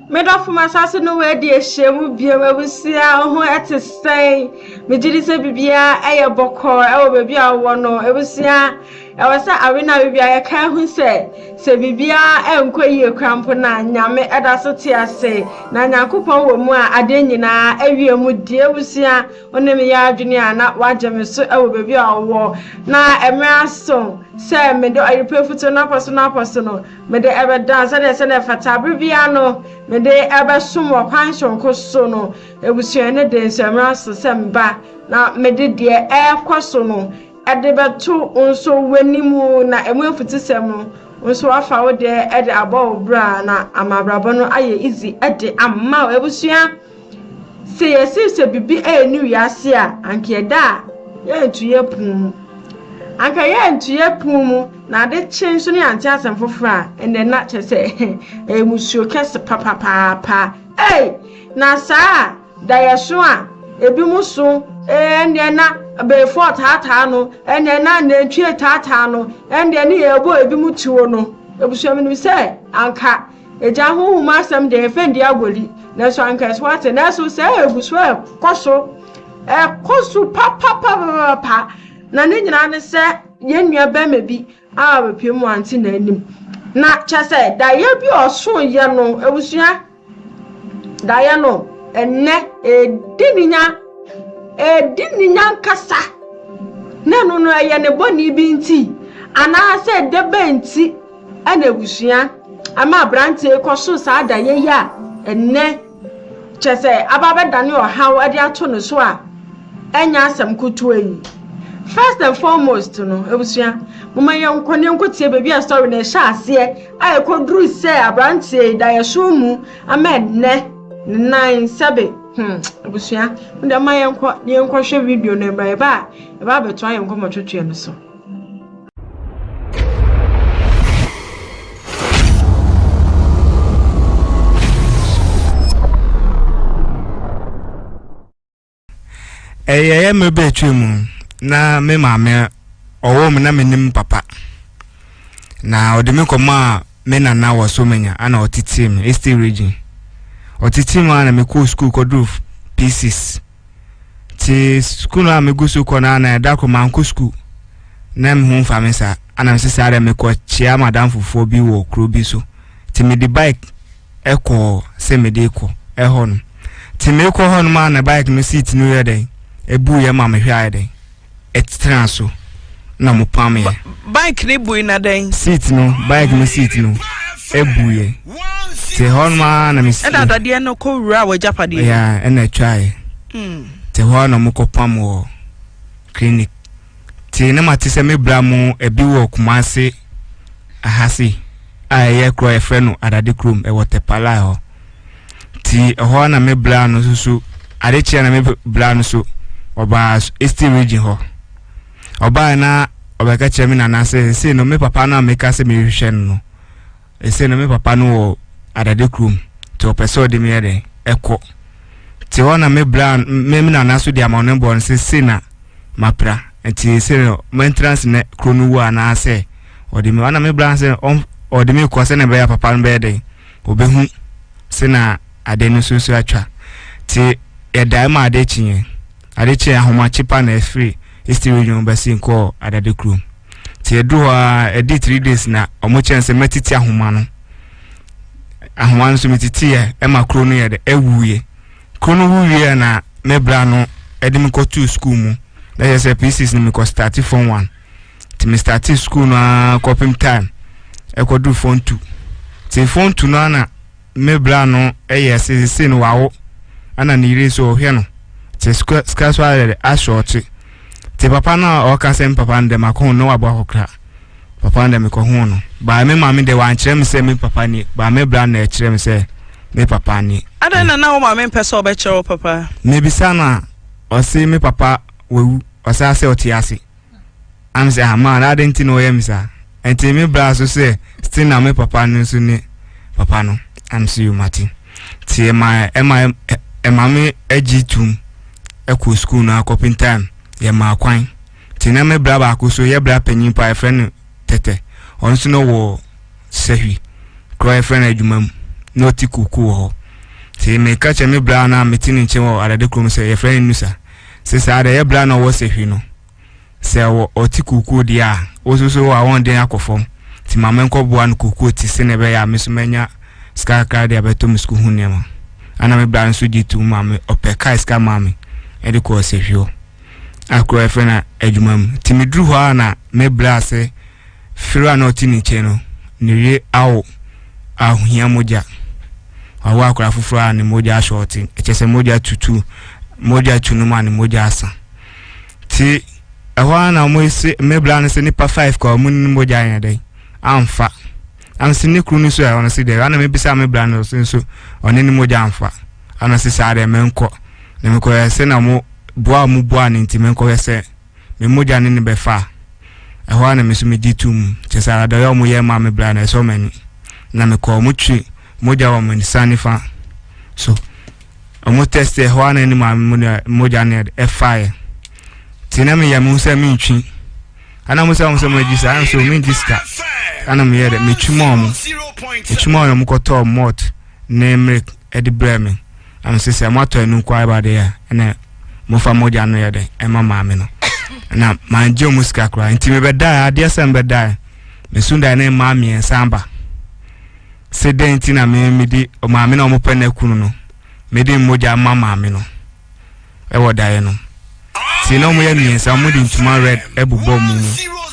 Medafo masase no we di ehemu bia webusia ho etesen mejiri se bibia eye bokọ ewo bebi awo no ebusia ewasa arena bibia ye kan hu se bibia enkoyie krampo na nyame edaso ti ase na nyakopon wo mu a ade nyina awie mu die ebusia onemi ya adwene ana wageme so ewo bebi awo na emraso se medo ayipefuto na paso no mede ebeda se de fata bibia no mede ebe sumo kwanshon koso no ebusia ne de nsemraso semba na mede de ekoso no edebeto onso wanimu na emufutisem no onso afa wo de ede aba obra na amabrabo no aye easy ede amma ebusia se yesi bibi enu yase a anke da ye ntuye pum anka ye ntuye pum na de chenso ne ante asem fofora ende na chese emusuo kese papa na saa da yeso a ebi muso ende na be for tata no ende na ntue tata no ende ne yebo ebi mutuo no ebusuo me se anka eja hohuma asem de efendi agoli na so anka so ate na so se ebusuo koso papa na ne nyina ne se yenua ba mebi a bepemu anti na anim na chese da ye bi oso ye no ebusua da ye no enne edininya nkasa na no ye ne boni bi nti ana se debe nti ana ebusua ama brante koso sa da ye ya enne chese ababe dane ohaw ade ato no so a enya asem kutu ayi. First and foremost no ebusua mama yenkone nkotie bebi a story na sha ase ai kodru se abrante da yeso mu amenne 97 ebusua nda ma yenko hwe video no eba ba beto ayenko motwetwe no so me betwe mu na me maame owo me na menim papa na odeme koma me nana wo so menya ana otitim East region otitim ana me ko school ko do pieces ti school na me go so ko na da ko man ko school na me hu famisa ana me sisa ara me ko chia madam fofo bi wo kro bi so ti me di bike eko se me de ko ehon ti me ko hon ma na bike no seat no yede ebu ye ma me hwa yede etranso na mo pam ye bike ne bui na den seat no bike no seat no ebu ye te hon ma na me e da dade no ko wura wa japade ya e na try te hon no mo ko pam wo clinic te na mate se me bra mo ebi wo Kumase ahasi aye kro e frɛ no adade krom e wote pala ho ti ho na me bra no susu ade chia na me bra no so oba East region ho oba na obeka chia me na se no me papa na me ka se me hwehwe no se no me papa no wo adade krom to peso de me yede eko ti ho na me bra me na so de amon bo se na mapra enti se no entrance ne kronu wa na se odi me wana me bra se odi me ko se na be ya papa no be de obehu se na ade no so atwa ti e dai ma ade chinye ahoma chipa na free East region basi nko adade krum ti edu ha edi 3 days na omo chense metiti ahoma no so metiti e ma kro no ye de ewuye kro no wuye na mebra no edi me ko to school mu na yes pieces ni me ko start form 1 ti me start school na copim time e ko do form 2 ti form 2 no na mebra no yes se no wawo ana ni ire so hwe no ti scarce wale a short ti papa na o ka sem papa ndem akon no abo akokra papa ndem ko hu no ba me mama de wan kire me se me papa ni ba me bra na kire me se me papa ni adana na wo mama pese obe kire papa me bisa na o se me papa wewu o sa se otiase am se ama na denti no ye misa enti me bra so se still na me papa ni so ni papa no am see you Martin ti emame agitum eko school na coping time ye ma kwan ti na me bra ba ko so ye bra panyin pa friend tete onso no wo sehwi kro friend adwuma mu no ti kuku ho Ti me catch me bra na meeting in chewo adade krom say your friend nusa. Se sa ada ye bra na wo se hwi no. Se wo otikuku dia. Osusu wa won den akofom. Ti mama nko boa no kuku ti se ne be ya mesumanya ska ka dia beto musku hunema. Ana me bra nso di tu mama opeka ska mama. Ede ko se hwi. Akro e friend adwumam. Ti me dru ho na me bra se fira na oti ni che no. Niwie awo ahia moja. Awa akra fufura ni moja shorting. Echese moja tutu. Moja tunuma ni moja asa. Ti ehwa na mo ise mebla ne se nipa 5 ko mu ni moja anya dai. Amfa. Am se ni kru ni so ya ona se de. Ana mebisa mebla no so oni ni moja amfa. Ana se sa de menko. Ne menko ya se na mo boa ni nti menko ya se me moja ni be fa. Ehwa na mesu me ditum. Chesa da yo mo ye ma mebla na so mani. Na me ko mo twi moja wa mani sanifa. So omo test ehwa na ni ma moja ne fire. Tina me ya musa mi twi ana musa magisa an so mi diska ana me yede me twimo mo koto mot ne mrek edi breme am sese amato enu kwa ba de ya na mo fa moja no yede e mama me no na manje muska kra nti me beda ade sem beda me sunda na ma mi ensamba se denti na me di o ma me na mo pene kunu no me di moja mama me no e wodae no. Si no mo ya mi sa mo di ntuma red ebubo mu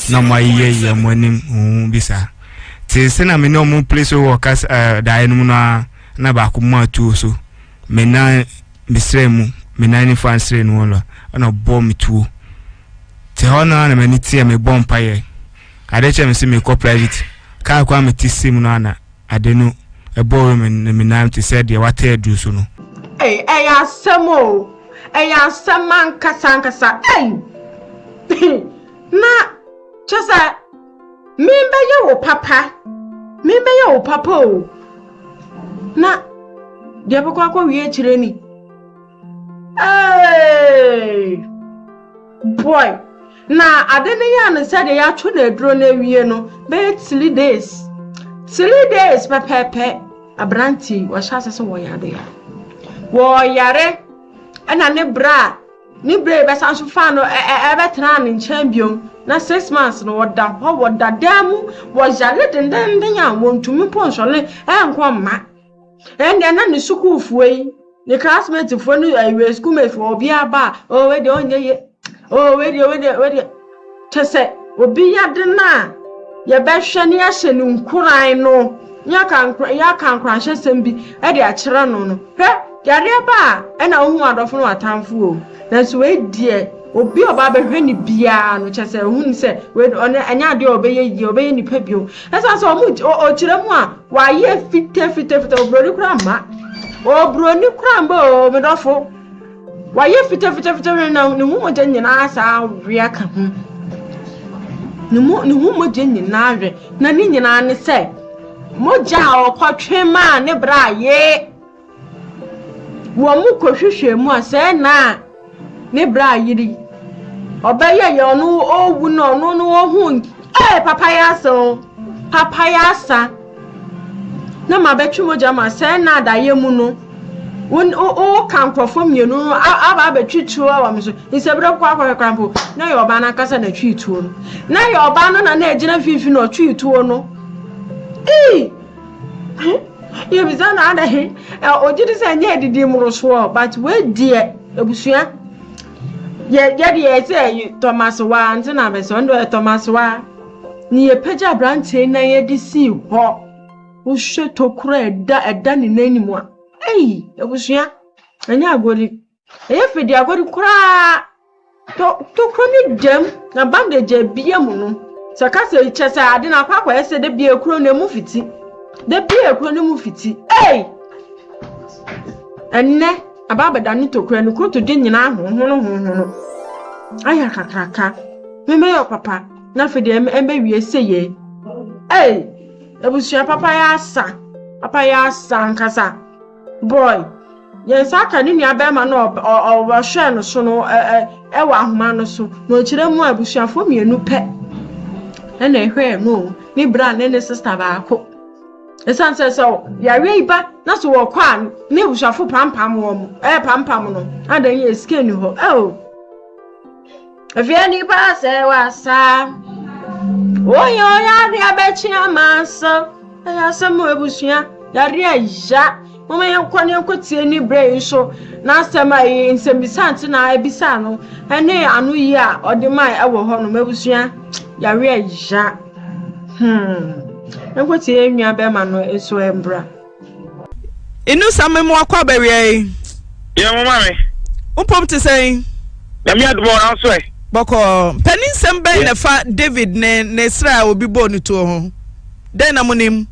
na mo aye mo anim bisa ti se na me no mo place wo kas dae no na ba ko mo atu so me na misre mu me na ni fansre no lo na bo mi tu ti hono na me ni tie me bom paye ade che me se me ko private ka kwa me ti sim no na ade no ebo me na ti se de wata edu so no asamo eya saman kasa na chasa mimbe ye wo papa o na dia bako akwa wie chire ni boy na adene ya na said ya twu na duro na wie no be 3 days pepepe abranti wa sha sese wo yare ana ne bra be sanso fa no betra ne champion na 6 months no woda damu wo jale den ya wontumi ponsole enko ma ende na ne sukuufu yi ne classmate fo no ayi school mate fo obi aba o we de onye we tese obi ya de na ye be hwe ne ya hye ne nkuran no ya kan kran hye sembi e de a kire no he yare ba ena ohu adofo no atamfo o na so we die obi oba behwe ni bia no chese hu se we anya ade obeye nipa bio esa so o kire mu a wa ye fite obroni kura ma obroni kura mba o medofo wa ye fite na ne hu moja nyina asa wia ka hu ne hu moja nyina awe na ni nyina ne se moja okotwe ma ne bra ye wo mu kohwehwe mu ase na ne bra yiri obeye ye onu owu no ohu papa ya asa na ma betwe moja ma se na da ye mu no o kan krofo mienu aba betwitu wa mso isebere kwa krampo na ye oba na kasa na twitu no na ye oba no na ejina fifi no twitu no ye bizana ada he ojidi se nya didi muroso but we die ebusua ye say Thomas wa ntina be so ndo Thomas wa ni ye peja branche na ye di si ho wo hwe tokura eda ni nanimu a ebusua anya agori ye fedi agori kura to kroni dem na bandage bia mu no sakase ichesa ade na kwakwa ese de bia kuro na mu fiti de bia kuro na mu fiti enne ababa dani to kuro no kuro to de nyina hono aya kakaka meme yo papa na fedi embe wie seye ebusua papa ya asa nkasa boy yes aka ni nua be ma no o hwe no so no wa ahoma no so no kire mu abusuafo mienu pe na ehwe no ni bra ne sister ba ko esan so yare iba na so wo kwa ne bushafo pampam wo mo pampam no adan ye skin ho afia ni ba se wasa oyo yare abechi amanso ya samu ebusua yare aja mama yankwa ne nkotie ni brain so na asema yi nsembisante na ebisa no ene anu yi a ode mai ewo ho no mabusua yare aja nkotie enua be ma no eso embra inu samemu akwa bewie ye mama me upom te say na mi adbo na so e boko penin sembe na fa David ne Israel obi bo ni to ho den na munim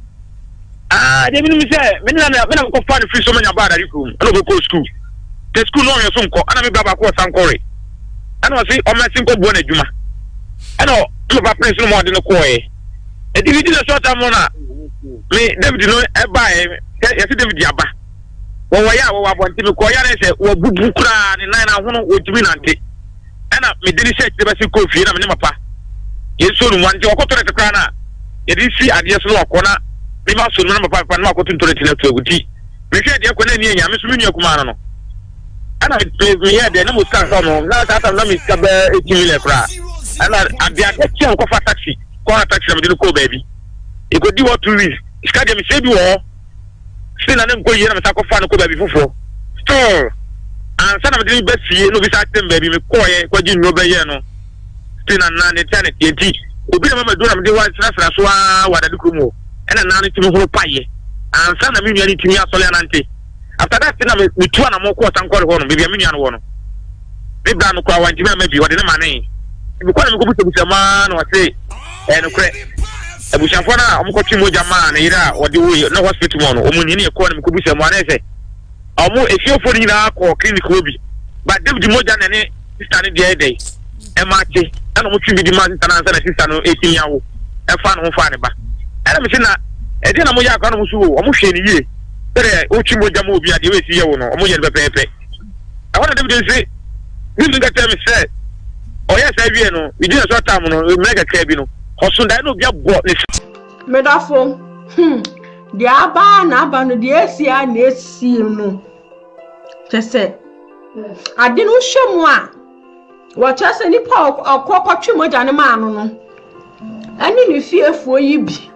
David mi say me na ko fa free so manya bad ariku ana go school the school no yeso nko ana me baba ko sankore ana say o mesin ko bo na djuma ana o ba prince no mo de no ko e David na short am na me David no e ba e yesi David aba wo ya wo abonti me ko ya na se wo bubu kura ni nine na hono wo tumi nante ana me dini check de ba se ko fie na me ne mapa yeso no wanje wo ko tore kakra na ye di si ade so wo ko na me ma so no na mapa na ko tuntore tine to agudi me hwe de ko na ni anya me so me nua kuma no ana me ya de na mo san so no na ta na me ska be 18 million kra ana abia de ti an ko fa taxi ko na taxi me de ko baby e go di what to read ska de me se bi wo sina na nko yira me sa ko fa no ko baby fofo store and sana me de be fie no bi sa tem baby me ko ye ko ji no be ye no sina na ne tane tienti obi na mama do na me de wa sra so wa da dikumo ena na ne timi ho paye and sana me nua ni timi asole anante after that na me tu na mo ko sankore ho no bibia me nua no wo no me bra no kwa wanti me ma bi wo de na mane bi ko na me ko buta ma no wa say no kre ebushafo na omko timo jama na ira wo de wo na hospital mo no omuni ne ko na me ko buta mo na say omo efiofo ni na ko clinic obi ba David moja na ne sister ne dey dey e ma ti na mo twi bi di ma sister na na sister no 18 yawo e fa no fa ne ba ana me na e de na mo ya ka no mo so omo hwe ni yie tere o twi moja mo obi ade we si ye wo no omo ye pepepe I want David say you think tell me say oh yes I wie no we dey so time no mega ka bi no hoso dai no bia bo ne medafo di aba na aba no di esi a na esi no tese ade no hwemu a wo chese ni pa okokotwe moja ne ma no ani ni fiefuo yi bi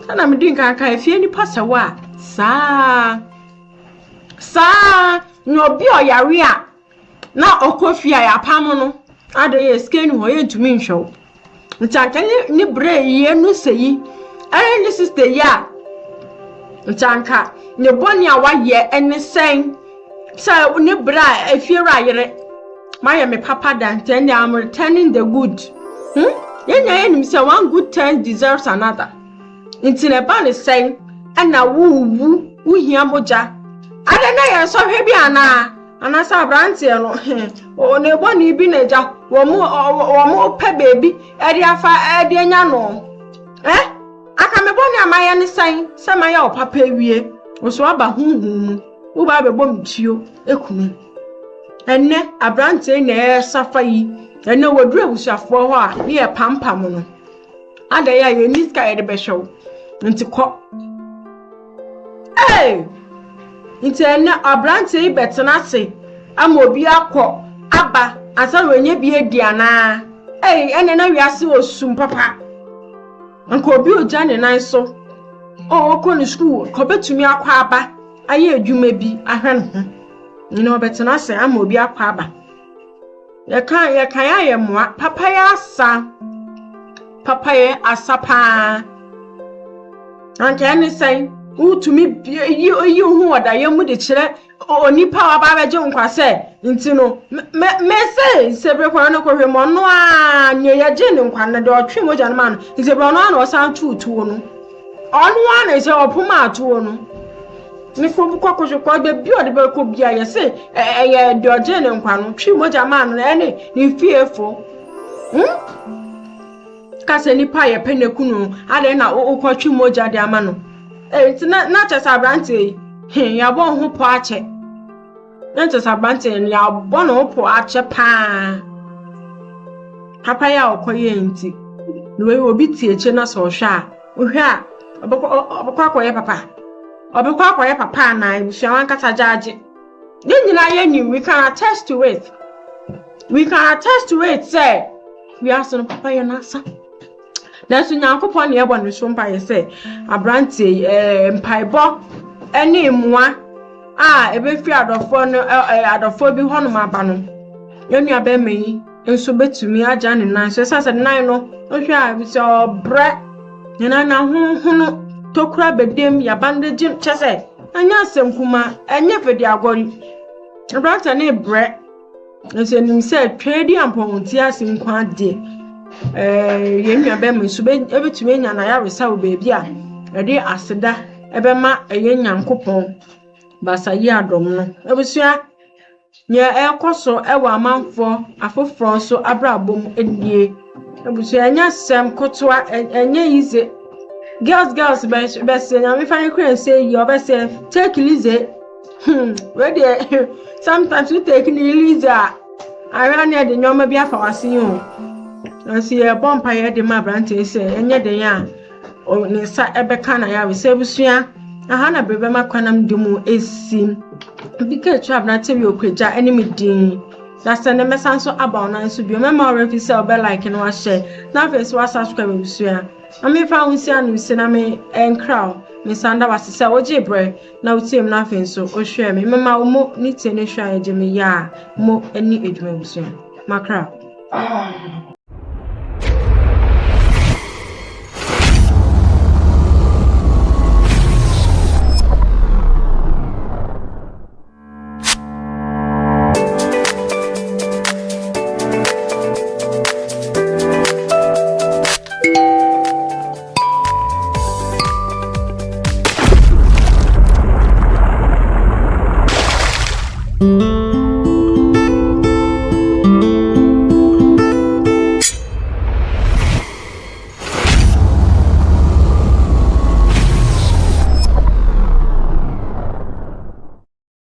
sana me din kan kan fie ni pasawa sa no bi oyare a na okofia ya pam no ade ye skenu ho ye ntumi nhwo ntanka ni bre ye no seyi ai ni sister ya ntanka ne boni a waye ene sen sa ni bra efiera yere my me papa dan ten I'm returning the good yenya enim say one good turn deserves another inti ne ba ne sen na wu hia moja ada na ye so hwe bi ana sa brante no o ne boni bi na ja wo mo pe baby e di afa e di nya no aka me boni amaye ne sen se maye o papa ewie wo so aba huhu wo ba be bom tio ekunu enne abrante na safa yi enne wodru abusuafo ho a ne ye pampam no ada ya ye niska ye de be hwew nti ko nti enne abrante yi betena se ama obi akọ aba asa wenye bi ediana enne na wiase osum papa anko obi oja ne nan so ko ni school ko betumi akọ aba aye adwuma bi ahwe no ho ni obetena se ama obi akọ aba ye kan aye moa papa ya asa pa anke ni sai utumi yi hu oda ye mu de kire onipa wa ba beje nkwa se nti no me se sebre kwa no ko hwe mo no a nye ye je ne nkwa ne de otwe moja no ma no sebre no na o san tutu no onu a na se opuma atu no ni ko bu ko be bi o de be ko bia ye se ye de oje ne nkwa no twi moja ma no ene ni fiefo ka se nipa ye penekunu ade na o ko twi moja de ama no nti na chesa brante ya bo ho po ache na chesa brante ya bo no po ache pa papa ya okoye nti no we obi tie eche na so hwa a ohwa obekwa akoye papa na ebusua wankasa judge nyina yenu we can attest to it say we are son papa yonasa nanso nyankopon ne ebo ne so mpa ye say abrante mpaibo ene mua ebefi adofo no adofo bi hono maba no yenu abemei enso betumi aja ne nan so sasa nan no ohwe a bi so bre nyina na hono tokura bedem ya bandage chese anya asem kuma enye fedi agori abrante ne bre nse nim se twedi ampon ase nkwa de yenu abemei so ebetumi anya na ya resa wo beebi a ede aseda ebema yenyankopon basa yi adom no ebusua nye ekoso ewa amanfo afoforo so abrabom edie ebusua anya sem kotoa enye yize girls bese nya me fan kren say you bese take it easy we dey sometimes we take it easy aran ya de nyoma bi afa wase yo nsi e bompa ye de ma brante say enye de ya o ne sa ebeka na ya we say ebusua aha na bebe makwanam demu esi bika trap na tewi okweja enemy din na sene mesanso aba na nso bio mema already say obe like no share na face wa subscribe ebusua ami fa hunsi anu se na me encrow me sanda wase say oje bre na utim na fe nso o hwe me mema mo ni tie ne hwa eje me ya mo ani edwuma ebusua makra